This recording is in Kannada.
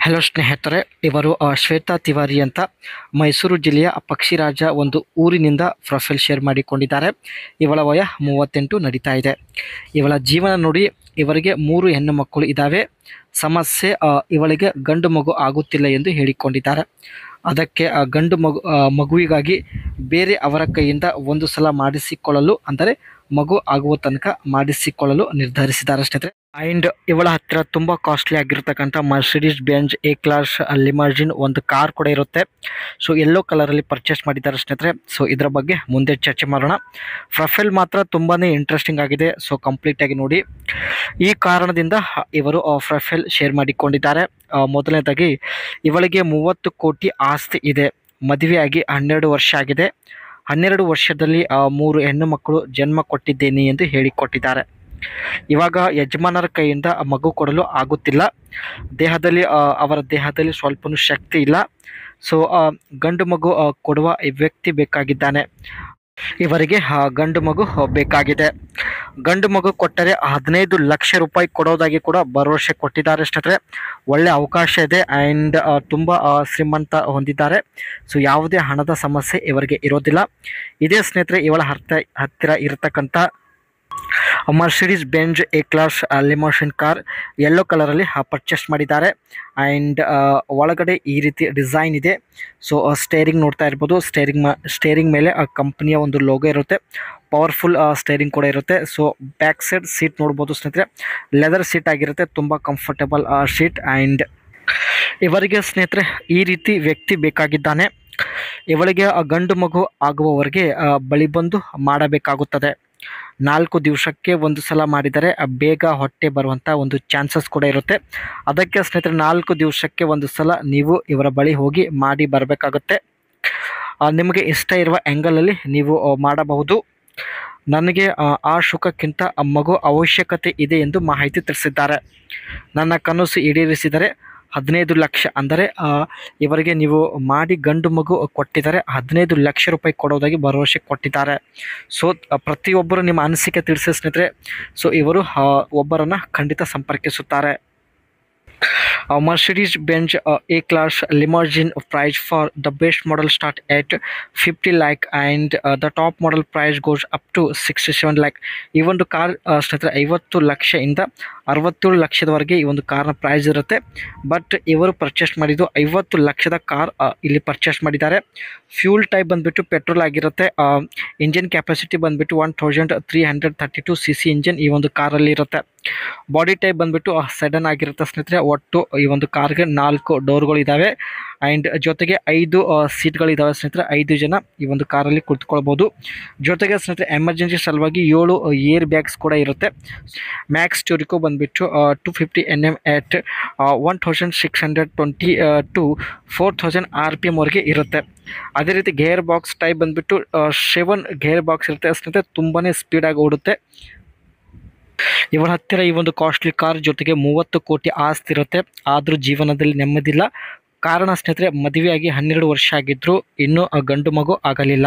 ಹಲೋ ಸ್ನೇಹಿತರೆ, ಇವರು ಶ್ವೇತಾ ತಿವಾರಿ ಅಂತ ಮೈಸೂರು ಜಿಲ್ಲೆಯ ಪಕ್ಷಿರಾಜ ಒಂದು ಊರಿನಿಂದ ಪ್ರೊಫೈಲ್ ಶೇರ್ ಮಾಡಿಕೊಂಡಿದ್ದಾರೆ. ಇವಳ ವಯ 38 ನಡೀತಾ ಇದೆ. ಇವಳ ಜೀವನ ನೋಡಿ, ಇವರಿಗೆ 3 ಹೆಣ್ಣು ಮಕ್ಕಳು ಇದ್ದಾವೆ. ಸಮಸ್ಯೆ ಇವಳಿಗೆ ಗಂಡು ಮಗು ಆಗುತ್ತಿಲ್ಲ ಎಂದು ಹೇಳಿಕೊಂಡಿದ್ದಾರೆ. ಅದಕ್ಕೆ ಮಗುವಿಗಾಗಿ ಬೇರೆ ಅವರ ಕೈಯಿಂದ ಒಂದು ಸಲ ಮಾಡಿಸಿಕೊಳ್ಳಲು, ಅಂದರೆ ಮಗು ಆಗುವ ತನಕ ಮಾಡಿಸಿಕೊಳ್ಳಲು ನಿರ್ಧರಿಸಿದ್ದಾರೆ ಸ್ನೇಹಿತರೆ. ಆ್ಯಂಡ್ ಇವಳ ಹತ್ತಿರ ತುಂಬ ಕಾಸ್ಟ್ಲಿ ಆಗಿರ್ತಕ್ಕಂಥ ಮರ್ಸಿಡೀಸ್ ಬೆಂಜ್ ಎ ಕ್ಲಾಸ್ ಲಿಮರ್ಜಿನ್ ಒಂದು ಕಾರ್ ಕೂಡ ಇರುತ್ತೆ. ಸೊ ಯೆಲ್ಲೋ ಕಲರಲ್ಲಿ ಪರ್ಚೇಸ್ ಮಾಡಿದ್ದಾರೆ ಸ್ನೇಹಿತರೆ. ಸೊ ಇದರ ಬಗ್ಗೆ ಮುಂದೆ ಚರ್ಚೆ ಮಾಡೋಣ. ಪ್ರೊಫೈಲ್ ಮಾತ್ರ ತುಂಬಾ ಇಂಟ್ರೆಸ್ಟಿಂಗ್ ಆಗಿದೆ. ಸೊ ಕಂಪ್ಲೀಟಾಗಿ ನೋಡಿ. ಈ ಕಾರಣದಿಂದ ಇವರು ಪ್ರೊಫೈಲ್ ಶೇರ್ ಮಾಡಿಕೊಂಡಿದ್ದಾರೆ. ಮೊದಲನೇದಾಗಿ ಇವಳಿಗೆ 30 ಕೋಟಿ ಆಸ್ತಿ ಇದೆ. ಮದುವೆಯಾಗಿ 12 ವರ್ಷ ಆಗಿದೆ. 12 ವರ್ಷದಲ್ಲಿ 3 ಹೆಣ್ಣು ಮಕ್ಕಳು ಜನ್ಮ ಕೊಟ್ಟಿದ್ದೇನೆ ಎಂದು ಹೇಳಿಕೊಟ್ಟಿದ್ದಾರೆ. ಇವಾಗ ಯಜಮಾನರ ಕೈಯಿಂದ ಮಗು ಕೊಡಲು ಆಗುತ್ತಿಲ್ಲ. ಅವರ ದೇಹದಲ್ಲಿ ಸ್ವಲ್ಪನೂ ಶಕ್ತಿ ಇಲ್ಲ. ಸೊ ಗಂಡು ಮಗು ಕೊಡುವ ವ್ಯಕ್ತಿ ಬೇಕಾಗಿದ್ದಾನೆ. ಇವರಿಗೆ ಗಂಡು ಮಗು ಬೇಕಾಗಿದೆ. ಗಂಡು ಮಗು ಕೊಟ್ಟರೆ 15 ಲಕ್ಷ ರೂಪಾಯಿ ಕೊಡೋದಾಗಿ ಕೂಡ ಭರವಸೆ ಕೊಟ್ಟಿದ್ದಾರೆ ಸ್ನೇಹಿತರೆ. ಒಳ್ಳೆ ಅವಕಾಶ ಇದೆ. ಆ್ಯಂಡ್ ತುಂಬ ಶ್ರೀಮಂತ ಹೊಂದಿದ್ದಾರೆ. ಸೊ ಯಾವುದೇ ಹಣದ ಸಮಸ್ಯೆ ಇವರಿಗೆ ಇರೋದಿಲ್ಲ. ಇದೇ ಸ್ನೇಹಿತರೆ ಇವಳ ಹತ್ತಿರ ಇರತಕ್ಕಂಥ Mercedes Benz A class limousine car yellow ಕಲರಲ್ಲಿ ಪರ್ಚೇಸ್ ಮಾಡಿದ್ದಾರೆ. ಆ್ಯಂಡ್ ಒಳಗಡೆ ಈ ರೀತಿ ಡಿಸೈನ್ ಇದೆ. ಸೊ ಸ್ಟೇರಿಂಗ್ ನೋಡ್ತಾ ಇರ್ಬೋದು. ಸ್ಟೇರಿಂಗ್ ಮೇಲೆ ಕಂಪ್ನಿಯ ಒಂದು ಲೋಗೋ ಇರುತ್ತೆ. ಪವರ್ಫುಲ್ ಸ್ಟೇರಿಂಗ್ ಕೂಡ ಇರುತ್ತೆ. ಸೊ ಬ್ಯಾಕ್ ಸೈಡ್ ಸೀಟ್ ನೋಡ್ಬೋದು ಸ್ನೇಹಿತರೆ. ಲೆದರ್ ಸೀಟ್ ಆಗಿರುತ್ತೆ. ತುಂಬ ಕಂಫರ್ಟಬಲ್ ಸೀಟ್. ಆ್ಯಂಡ್ ಇವರಿಗೆ ಸ್ನೇಹಿತರೆ ಈ ರೀತಿ ವ್ಯಕ್ತಿ ಬೇಕಾಗಿದ್ದಾನೆ. ಇವಳಿಗೆ ಗಂಡು ಮಗು ಆಗುವವರೆಗೆ ಬಳಿ ಬಂದು ಮಾಡಬೇಕಾಗುತ್ತದೆ. 4 ದಿವಸಕ್ಕೆ ಒಂದು ಸಲ ಮಾಡಿದರೆ ಬೇಗ ಹೊಟ್ಟೆ ಬರುವಂಥ ಒಂದು ಚಾನ್ಸಸ್ ಕೂಡ ಇರುತ್ತೆ. ಅದಕ್ಕೆ ಸ್ನೇಹಿತರೆ 4 ದಿವಸಕ್ಕೆ ಒಂದು ಸಲ ನೀವು ಇವರ ಬಳಿ ಹೋಗಿ ಮಾಡಿ ಬರಬೇಕಾಗುತ್ತೆ. ನಿಮಗೆ ಇಷ್ಟ ಇರುವ ಆ್ಯಂಗಲಲ್ಲಿ ನೀವು ಮಾಡಬಹುದು. ನನಗೆ ಆ ಸುಖಕ್ಕಿಂತ ಮಗು ಅವಶ್ಯಕತೆ ಇದೆ ಎಂದು ಮಾಹಿತಿ ತಿಳಿಸಿದ್ದಾರೆ. ನನ್ನ ಕನಸು ಈಡೇರಿಸಿದರೆ 15 ಲಕ್ಷ, ಅಂದರೆ ಇವರಿಗೆ ನೀವು ಮಾಡಿ ಗಂಡು ಮಗು ಕೊಟ್ಟಿದ್ದಾರೆ 15 ಲಕ್ಷ ರೂಪಾಯಿ ಕೊಡೋದಾಗಿ ಭರವಸೆ ಕೊಟ್ಟಿದ್ದಾರೆ. ಸೊ ಪ್ರತಿಯೊಬ್ಬರು ನಿಮ್ಮ ಅನಿಸಿಕೆ ತಿಳಿಸಿ ಸ್ನೇಹಿತರೆ. ಸೊ ಇವರು ಒಬ್ಬರನ್ನು ಖಂಡಿತ ಸಂಪರ್ಕಿಸುತ್ತಾರೆ. Mercedes Benz A-Class limousine price for the best model start at 50 lakh and the top model price goes up to 67 lakh. ಈ ಒಂದು ಕಾರ್ ಸ್ನೇಹಿತರೆ 50 ಲಕ್ಷದಿಂದ 67 ಲಕ್ಷದವರೆಗೆ ಈ ಒಂದು ಕಾರ್ನ ಪ್ರೈಸ್ ಇರುತ್ತೆ. ಬಟ್ ಇವರು ಪರ್ಚೇಸ್ ಮಾಡಿದ್ದು 50 ಲಕ್ಷದ ಕಾರ್ ಇಲ್ಲಿ ಪರ್ಚೇಸ್ ಮಾಡಿದ್ದಾರೆ. ಫ್ಯೂಲ್ ಟೈಪ್ ಬಂದುಬಿಟ್ಟು ಪೆಟ್ರೋಲ್ ಆಗಿರುತ್ತೆ. ಇಂಜಿನ್ ಕೆಪಾಸಿಟಿ ಬಂದುಬಿಟ್ಟು 1332 cc ಇಂಜಿನ್ ಈ ಒಂದು ಕಾರಲ್ಲಿ ಇರುತ್ತೆ. ಬಾಡಿ ಟೈಪ್ ಬಂದುಬಿಟ್ಟು ಸೆಡನ್ ಆಗಿರುತ್ತೆ ಸ್ನೇಹಿತರೆ. ಒಟ್ಟು ಈ ಒಂದು ಕಾರ್ಗೆ 4 ಡೋರ್ಗಳು ಇದ್ದಾವೆ. ಆ್ಯಂಡ್ ಜೊತೆಗೆ 5 ಸೀಟ್ಗಳಿದ್ದಾವೆ ಸ್ನೇಹಿತರೆ. 5 ಜನ ಈ ಒಂದು ಕಾರಲ್ಲಿ ಕುಳಿತುಕೊಳ್ಬೋದು. ಜೊತೆಗೆ ಸ್ನೇಹಿತರೆ ಎಮರ್ಜೆನ್ಸಿ ಸಲುವಾಗಿ 7 ಏರ್ ಬ್ಯಾಗ್ಸ್ ಕೂಡ ಇರುತ್ತೆ. ಮ್ಯಾಕ್ಸ್ ಟ್ಯೂರಿಕೋ ಬಂದುಬಿಟ್ಟು 250 Nm at 1620 to 4000 RPM ವರೆಗೆ ಇರುತ್ತೆ. ಅದೇ ರೀತಿ ಗೇರ್ ಬಾಕ್ಸ್ ಟೈಪ್ ಬಂದುಬಿಟ್ಟು 7 ಗೇರ್ ಬಾಕ್ಸ್ ಇರುತ್ತೆ ಸ್ನೇಹಿತರೆ. ತುಂಬಾ ಸ್ಪೀಡಾಗಿ ಓಡುತ್ತೆ. ಇವಳ ಹತ್ತಿರ ಈ ಒಂದು ಕಾಸ್ಟ್ಲಿ ಕಾರ್ ಜೊತೆಗೆ 30 ಕೋಟಿ ಆಸ್ತಿ ಇರುತ್ತೆ. ಆದರೂ ಜೀವನದಲ್ಲಿ ನೆಮ್ಮದಿಲ್ಲ. ಕಾರಣ ಸ್ನೇಹಿತರೆ ಮದುವೆಯಾಗಿ 12 ವರ್ಷ ಆಗಿದ್ದರೂ ಇನ್ನೂ ಗಂಡು ಮಗು ಆಗಲಿಲ್ಲ.